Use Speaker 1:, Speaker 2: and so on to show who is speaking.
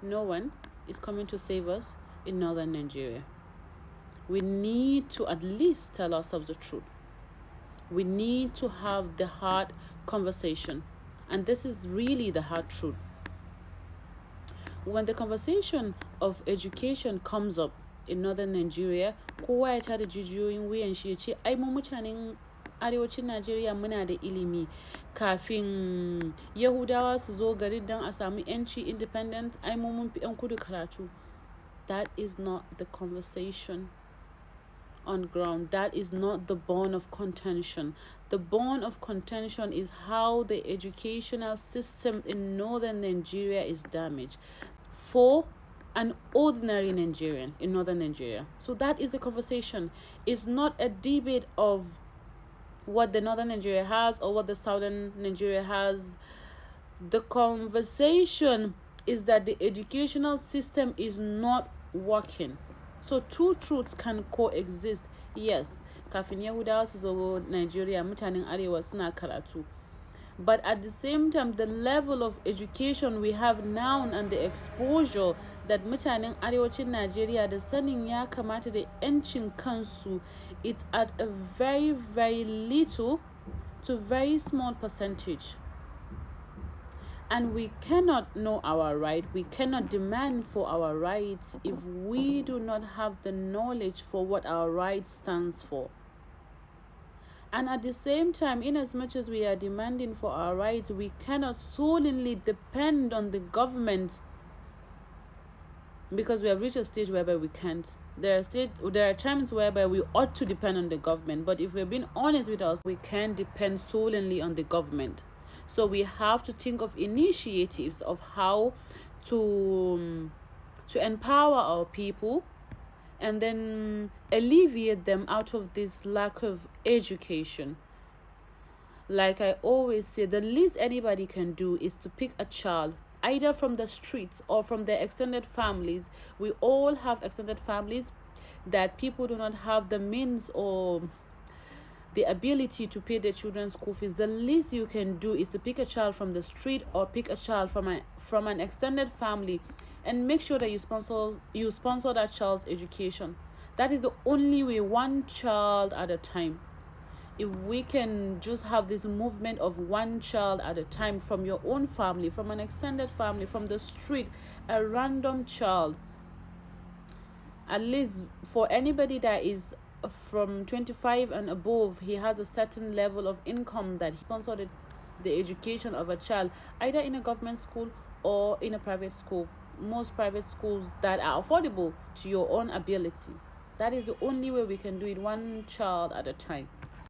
Speaker 1: no one is coming to save us in northern Nigeria. We need to at least tell ourselves the truth. We need to have the hard conversation. And this is really the hard truth. When the conversation of education comes up in northern Nigeria, kowa ya tada jijiyoyin wuyan shi ya ce ai mu mutanen arewacin Najeriya muna da ilimi kafin Yahudawa su zo garin don a samu yanci independent, ai mu mun fi yan kudu karatu. That is not the conversation on ground. That is not the bone of contention. The bone of contention is how the educational system in northern Nigeria is damaged for an ordinary Nigerian in northern Nigeria. So that is the conversation. It's not a debate of what the northern Nigeria has or what the southern Nigeria has. The conversation is that the educational system is not working. So two truths can coexist. Yes, kafin Yahudawa su zo Nigeria mutanen arewa suna karatu. But at the same time, the level of education we have now and the exposure that mutanen arewacin Nigeria da sanin ya kamata da yancin kansu, it's at a very, very little to very small percentage. And we cannot know our right. We cannot demand for our rights if we do not have the knowledge for what our right stands for. And at the same time, in as much as we are demanding for our rights, we cannot solely depend on the government, because we have reached a stage whereby we can't. There are times whereby we ought to depend on the government, but if we're being honest with us, we can't depend solely on the government. So we have to think of initiatives of how to empower our people and then alleviate them out of this lack of education. Like I always say, the least anybody can do is to pick a child, either from the streets or from their extended families. We all have extended families that people do not have the means or the ability to pay their children's school fees. The least you can do is to pick a child from the street or pick a child from an extended family and make sure that you sponsor that child's education. That is the only way, one child at a time. If we can just have this movement of one child at a time from your own family, from an extended family, from the street, a random child, at least for anybody that is from 25 and above, he has a certain level of income that he sponsored the education of a child, either in a government school or in a private school. Most private schools that are affordable to your own ability. That is the only way we can do it, one child at a time.